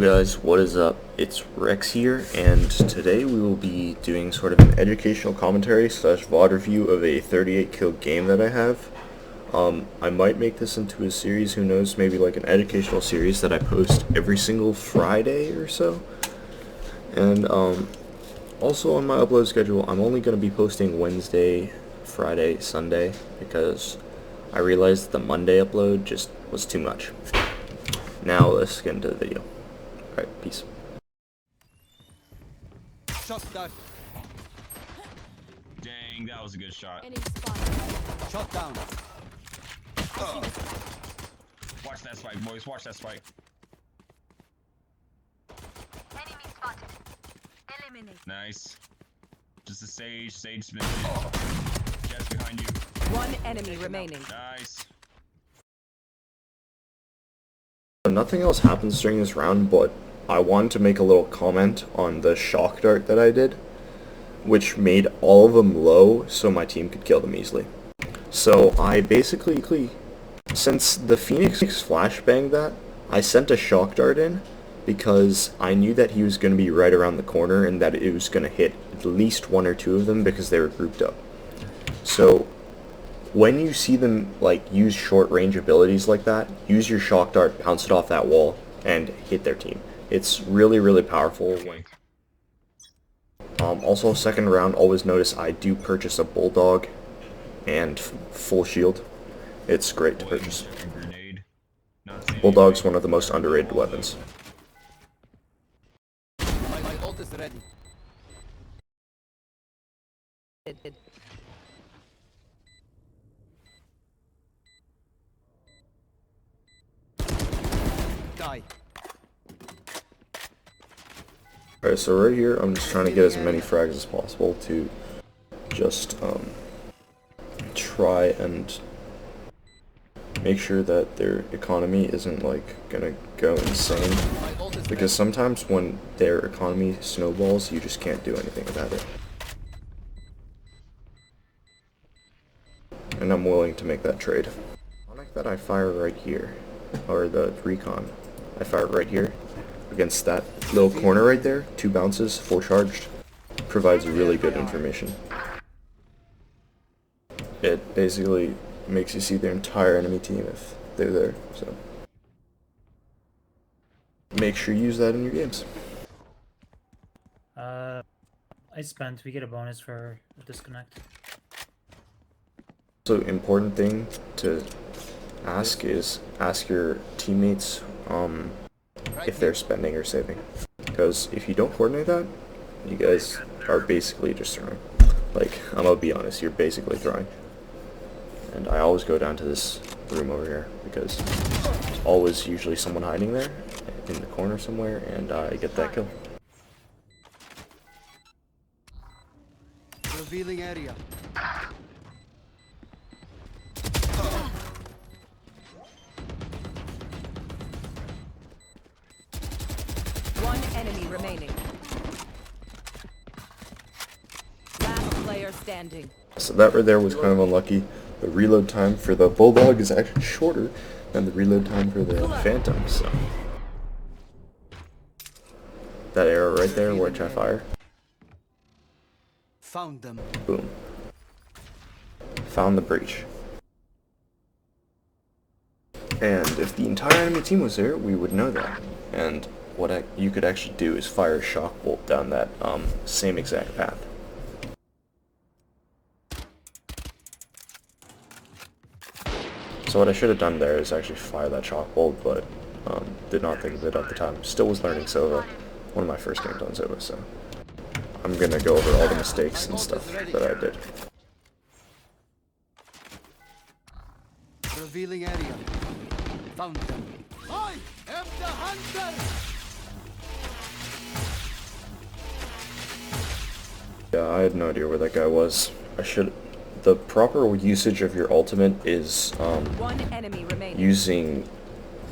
Guys, what is up? It's Rex here, and today we will be doing sort of an educational commentary slash VOD review of a 38 kill game that I have. I might make this into a series, who knows, maybe like an educational series that I post every single Friday or so. And also on my upload schedule, I'm only going to be posting Wednesday, Friday, Sunday, because I realized the Monday upload just was too much. Now let's get into the video. Alright, peace. Shot down. Dang, that was a good shot. Shot down. Watch that spike, boys. Watch that spike. Enemy spotted. Eliminate. Nice. Just a Sage. Sage missed. Jett's behind you. One enemy remaining. Nice. Nothing else happens during this round, but I wanted to make a little comment on the shock dart that I did, which made all of them low so my team could kill them easily. So I basically, since the Phoenix flashbanged that, I sent a shock dart in because I knew that he was going to be right around the corner and that it was going to hit at least one or two of them because they were grouped up. So when you see them like use short range abilities like that, use your shock dart, bounce it off that wall, and hit their team. It's really powerful. Also, second round, always notice I do purchase a bulldog and full shield. It's great to purchase. Bulldog's one of the most underrated weapons. My ult is ready. Die. Alright, so right here, I'm just trying to get as many frags as possible to just try and make sure that their economy isn't like gonna go insane, because sometimes when their economy snowballs, you just can't do anything about it. And I'm willing to make that trade. I like that I fire right here, or the recon. I fire right here against that little corner right there, 2 bounces, full charged. Provides really good information. It basically makes you see their entire enemy team if they're there, so make sure you use that in your games. We get a bonus for a disconnect. So important thing to ask is ask your teammates if they're spending or saving, because if you don't coordinate that, you guys are basically just throwing. Like, I'm gonna be honest, you're basically throwing. And I always go down to this room over here because there's always usually someone hiding there in the corner somewhere, and I get that kill. Revealing area. One enemy remaining. Last player standing. So that right there was kind of unlucky. The reload time for the Bulldog is actually shorter than the reload time for the Phantom, so that arrow right there, which I fire. Found them. Boom. Found the breach. And if the entire enemy team was there, we would know that. And what you could actually do is fire a shock bolt down that same exact path. So what I should have done there is actually fire that shock bolt, but did not think of it at the time. Still was learning Sova, one of my first games on Sova, so I'm gonna go over all the mistakes and stuff that I did. Revealing area. Found them. I am the hunter. Yeah, I had no idea where that guy was. I should. The proper usage of your ultimate is One enemy remaining. using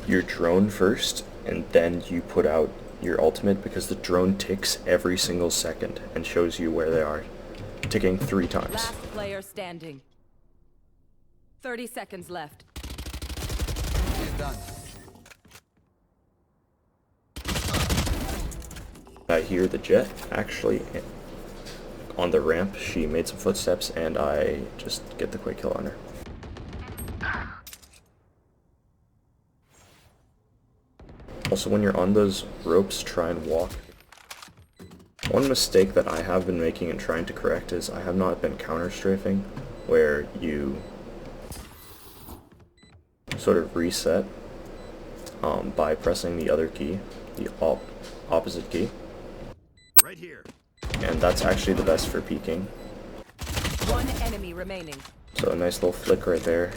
your drone first, and then you put out your ultimate, because the drone ticks every single second and shows you where they are, ticking 3 times. Last player standing. 30 seconds left. He's done. I hear the Jett actually on the ramp. She made some footsteps and I just get the quick kill on her. Also, when you're on those ropes, try and walk. One mistake that I have been making and trying to correct is I have not been counter-strafing, where you sort of reset by pressing the other key, the opposite key. Right here. And that's actually the best for peeking. One enemy remaining. So a nice little flick right there.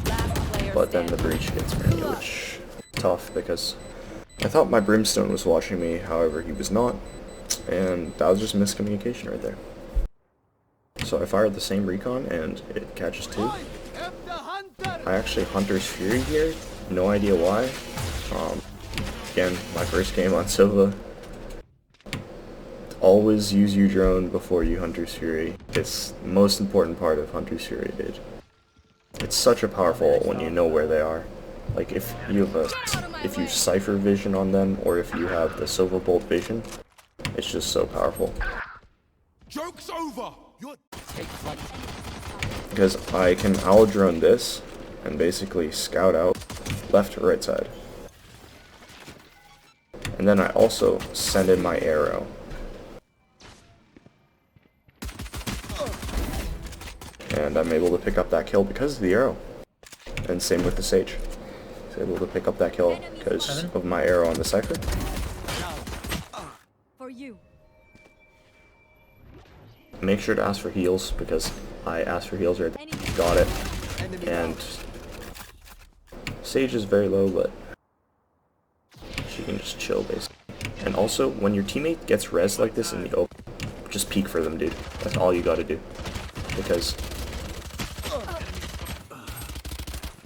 Last player But then the standing. breach gets me, which is tough because I thought my Brimstone was watching me, however he was not, and that was just miscommunication right there. So I fired the same recon and it catches two. I am the hunter. I actually Hunter's Fury here, no idea why. Again, my first game on Sova. Always use your drone before you Hunter's Fury. It's the most important part of Hunter's Fury, dude. It's such a powerful when you know where they are. Like if you have Cypher vision on them, or if you have the Sova Bolt vision, it's just so powerful. Joke's over. You're take flight. Because I can owl drone this and basically scout out left to right side. And then I also send in my arrow. And I'm able to pick up that kill because of the arrow. And same with the Sage. He's able to pick up that kill because of my arrow on the Cypher. For you. Make sure to ask for heals because I asked for heals right there. Got it. And Sage is very low, but she can just chill basically. And also, when your teammate gets res like this in the open, just peek for them, dude. That's all you gotta do. Because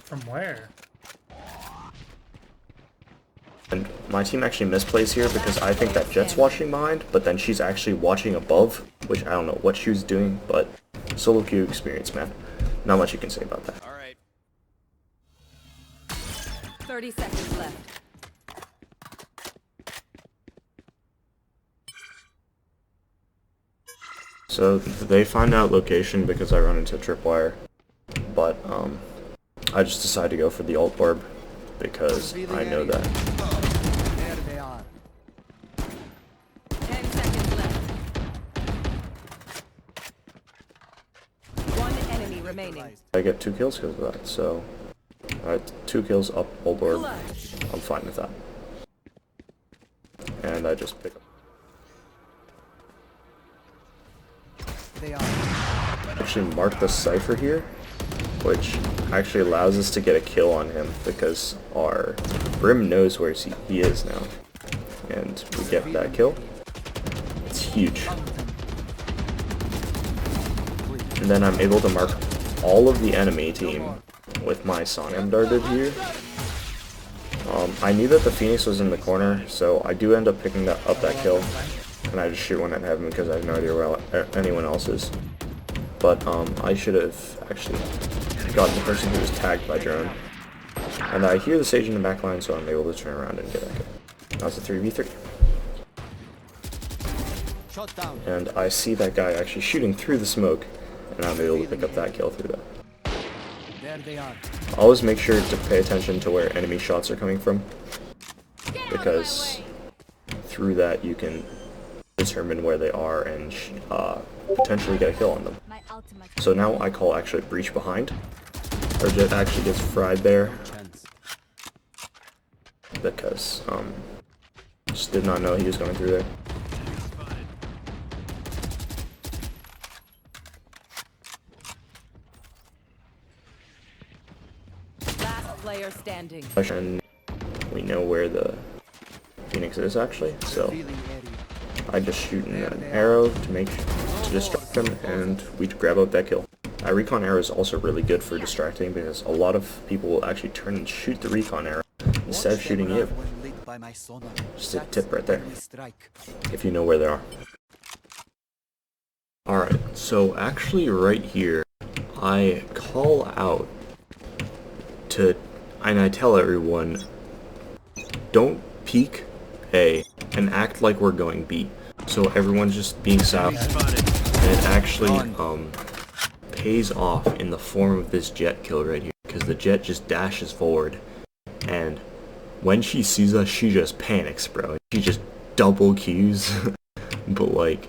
From where? and my team actually misplays here because I think that Jett's watching behind, but then she's actually watching above, which I don't know what she was doing, but solo queue experience, man. Not much you can say about that. all right. 30 seconds left. So they find out location because I run into tripwire, but I just decided to go for the ult orb because I know that. There they are. 10 seconds left. One enemy remaining. I get 2 kills because of that, so 2 kills up ult orb, I'm fine with that. And I just pick up. They are. Actually mark the Cypher here, which actually allows us to get a kill on him because our Brim knows where he is now. And we get that kill. It's huge. And then I'm able to mark all of the enemy team with my Sonium darted here. I knew that the Phoenix was in the corner, so I do end up picking up that kill. And I just shoot one at heaven because I have no idea where anyone else is. But I should have actually gotten the person who was tagged by drone. And I hear the Sage in the back line, so I'm able to turn around and get that kill. That was a 3v3. Shot down. And I see that guy actually shooting through the smoke, and I'm able to pick up that kill through that. There they are. Always make sure to pay attention to where enemy shots are coming from, because through that you can determine where they are and potentially get a kill on them. My ultimate. So now I call actually breach behind. Or Jett actually gets fried there Chance. because just did not know he was going through there. Last player standing. And we know where the Phoenix is actually, so Feeling airy. I just shoot an arrow to distract them, and we grab out that kill. A recon arrow is also really good for distracting because a lot of people will actually turn and shoot the recon arrow instead of shooting you. When lit by my sonar. Just a tip right there, We strike. if you know where they are. Alright, so actually right here, I call out to, and I tell everyone, don't peek A and act like we're going B. So everyone's just being sapped, and it actually pays off in the form of this Jett kill right here, because the Jett just dashes forward, and when she sees us, she just panics, bro. She just double Qs. But like,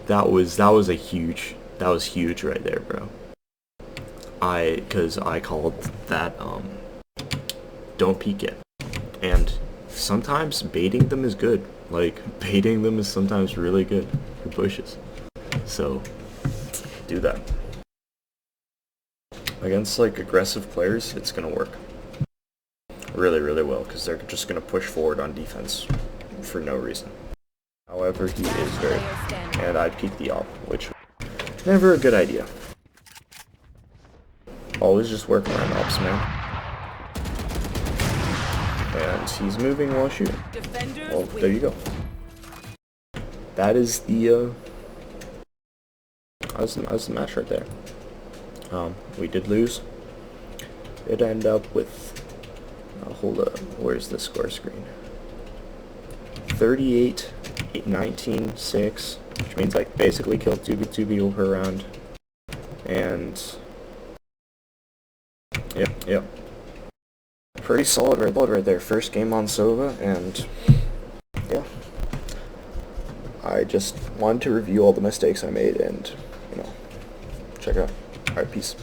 that was huge right there, bro. Cause I called that don't peek it, and sometimes baiting them is good. Like, baiting them is sometimes really good for pushes. So do that. Against like aggressive players, it's gonna work really, really well, because they're just gonna push forward on defense for no reason. However, he is very, and I peek the op, which never a good idea. Always just work around ops, man. And he's moving while shooting. Well, there you go. That is the that was the match right there. We did lose. It ended up with, hold up, where's the score screen? 38, 19, 6, which means I basically killed 2v over a round. And yep. Pretty solid right there. First game on Sova, and yeah. I just wanted to review all the mistakes I made and, check it out. Alright, peace.